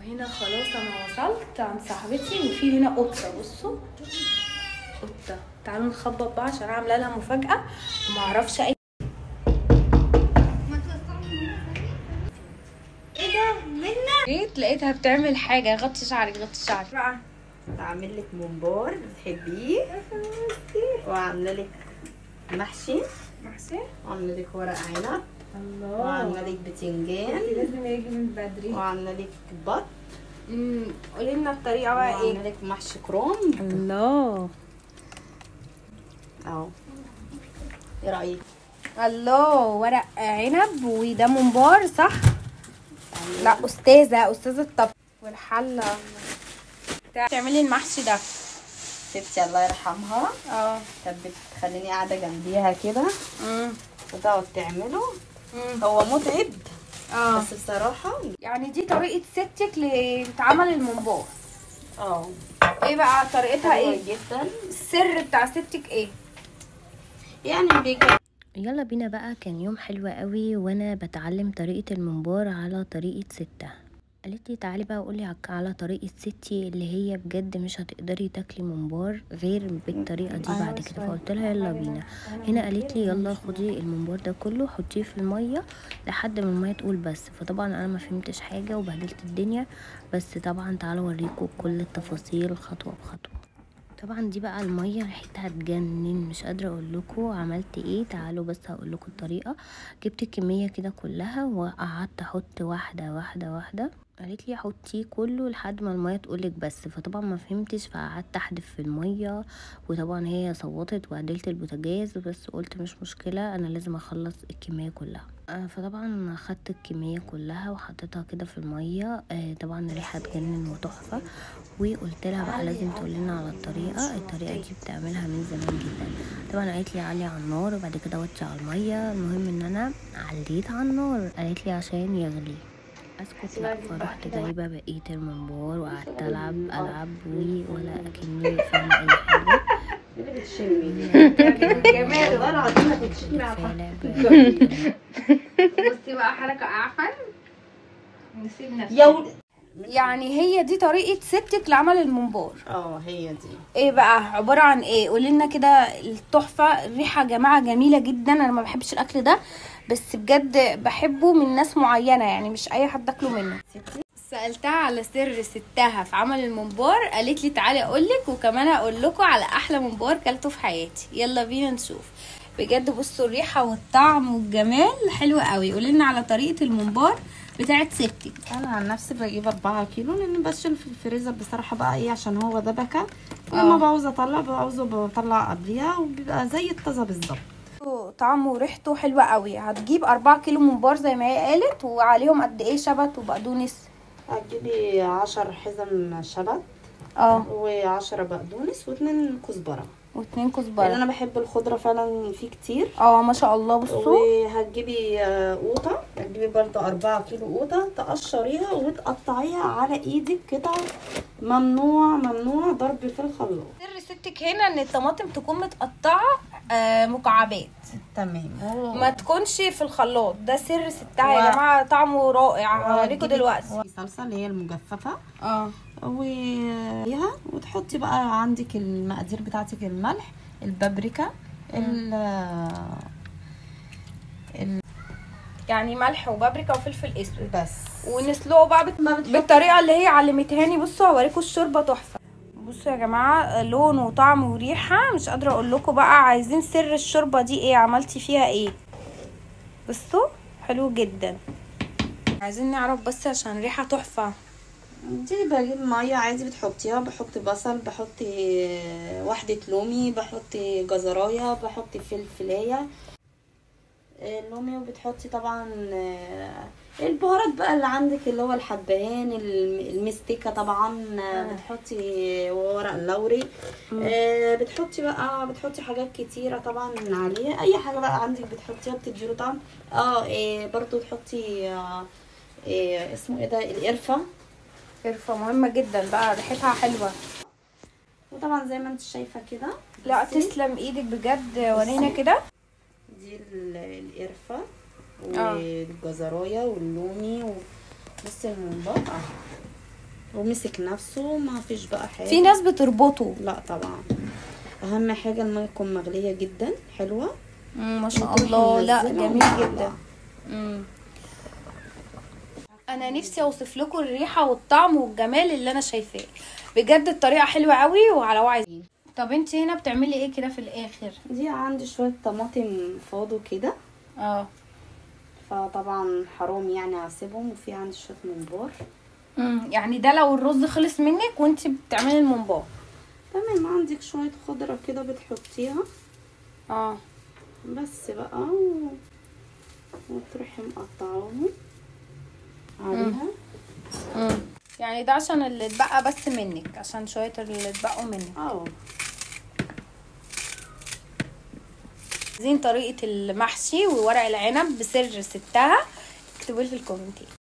وهنا خلاص انا وصلت عند صاحبتي، وفي هنا قطه. بصوا قطه، تعالوا نخبط بقى عشان عامله لها مفاجاه وما اعرفش اي. ايه ده منى؟ جيت لقيتها بتعمل حاجه. غطي شعرك غطي شعرك بقى. بعمل لك ممبار بتحبيه، وعامله لك محشي وعامله لك ورق عنب، الله، وعامله لك بتنجان لازم يجي من بدري، وعامله لك بط. قولي لنا الطريقه بقى ايه. وعامله لك محشي كرنب. الله اهو، ايه رايك؟ الله، ورق عنب وده ممبار صح؟ لا استاذه الطبخ والحله تعملي المحشي ده. ستي الله يرحمها كانت بتخليني قاعده جنبيها كده وتقعد تعمله. هو متعب بس بصراحه يعني دي طريقه ستك لعمل الممبار. ايه بقى طريقتها؟ ايه جدا السر بتاع ستك ايه؟ يعني يلا بينا بقى. كان يوم حلو قوي وانا بتعلم طريقة الممبار على طريقة ستة. قالت لي تعالي بقى قولي على طريقة ستي اللي هي بجد مش هتقدري تاكلي ممبار غير بالطريقة دي بعد كده. فقلت لها يلا بينا. هنا قالت لي يلا خدي الممبار ده كله حطيه في المية لحد ما المية تقول بس. فطبعا انا ما فهمتش حاجة وبهدلت الدنيا، بس طبعا تعالوا اوريكم كل التفاصيل خطوة بخطوة. طبعا دي بقى الميه ريحتها تجنن، مش قادره اقول لكم عملت ايه. تعالوا بس هقول لكم الطريقه. جبت الكميه كده كلها وقعدت احط واحده واحده واحده. قالت لي حطيه كله لحد ما الميه تقولك بس. فطبعا ما فهمتش فقعدت احدف في الميه، وطبعا هي صوتت وعدلت البوتاجاز، بس قلت مش مشكله انا لازم اخلص الكميه كلها. فطبعا اخدت الكميه كلها وحطيتها كده في الميه. طبعا ريحه تجنن وتحفه. وقلت لها بقى لازم تقول لنا على الطريقه دي بتعملها من زمان جدا. طبعا قالت لي علي على النار وبعد كده وطي على الميه. المهم ان انا عليت على النار، قالت لي عشان يغلي. اسكت لا، فرحت جايبه بقيه الممبار وقعدت العب ولا اكني فاهمه اي حاجه. جمال بصي بقى حركه اعفن نسيب نفسي. يعني هي دي طريقه ستك لعمل الممبار؟ هي دي. ايه بقى عباره عن ايه؟ قولي لنا كده التحفه. الريحه يا جماعه جميله جدا. انا ما بحبش الاكل ده بس بجد بحبه من ناس معينه، يعني مش اي حد اكله منه. سالتها على سر ستها في عمل الممبار، قالت لي تعالي اقولك وكمان اقول لكم على احلى ممبار كلته في حياتي. يلا بينا نشوف. بجد بصوا الريحه والطعم والجمال حلو قوي. قولي لنا على طريقه الممبار بتاعت ستك. انا عن نفسي بجيب 4 كيلو لان بشيل في الفريزر بصراحه بقى ايه عشان هو ده بكا. لما بعوز اطلع بطلع قبليها وبيبقى زي الطازه بالظبط. طعمه وريحته حلوه قوي. هتجيب 4 كيلو ممبار زي ما هي قالت، وعليهم قد ايه شبت وبقدونس؟ هتجيبي 10 حزم شبت و10 بقدونس و2 كزبره و2 كزبره لان انا بحب الخضره فعلا فيه كتير. ما شاء الله. بصوا وهتجيبي قوطه، هتجيبي برضه 4 كيلو قوطه تقشريها وتقطعيها على ايدك كده. ممنوع ضرب في الخلاط. سر ستك هنا ان الطماطم تكون متقطعه مكعبات، تمام، ما تكونش في الخلاط. ده سر ستها يا جماعه، طعمه رائع. هوريكم دلوقتي. صلصه اللي هي المجففه وتحطي بقى عندك المقادير بتاعتك: الملح، البابريكا، يعني ملح وبابريكا وفلفل اسود بس. ونسلقه بقى بالطريقه اللي هي علمتهاني. بصوا هوريكم الشوربه تحفه. بصوا يا جماعه لون وطعم وريحه مش قادره اقول لكم. بقى عايزين سر الشوربه دي ايه؟ عملتي فيها ايه؟ بصوا حلو جدا. عايزين نعرف بس عشان ريحه تحفه. دي بجيب ميه عادي بتحطيها، بحط بصل، بحط واحدة لومي، بحط جزرايه، بحط فلفلايه اللومي، وبتحطي طبعا البهارات بقى اللي عندك اللي هو الحبهان، المستكه طبعا، بتحطي ورق اللوري، بتحطي حاجات كتيره طبعا عليه. اي حاجه بقى عندك بتحطيها بتديله طعم. برضو تحطي اسمه ايه ده، القرفه مهمه جدا بقى، ريحتها حلوه. وطبعا زي ما انت شايفه كده. لا تسلم ايدك بجد. ورينا كده. دي القرفه والجزرايه واللومي بصي المنبار ومسك نفسه، ما فيش بقى حاجه. في ناس بتربطه. لا طبعا، اهم حاجه الميه تكون مغليه جدا حلوه. ما شاء وتروحي الله. لا منزلة جميل ومطلعة. جدا. انا نفسي اوصف لكم الريحه والطعم والجمال اللي انا شايفاه بجد. الطريقه حلوه قوي وعلى وعي. طب انت هنا بتعملي ايه كده في الاخر؟ دي عندي شويه طماطم فاضوا كده، فطبعا حرام يعني اسيبهم، وفي عندي شويه ممبار. يعني ده لو الرز خلص منك وانت بتعملي الممبار. تمام. عندك شويه خضره كده بتحطيها بس بقى وتروحي مقطعاهم عليها. يعني ده عشان اللي اتبقى بس منك، عشان شويه اللي اتبقوا منك. عايزين طريقه المحشي وورق العنب بسر ستها؟ اكتبوا لي في الكومنتات.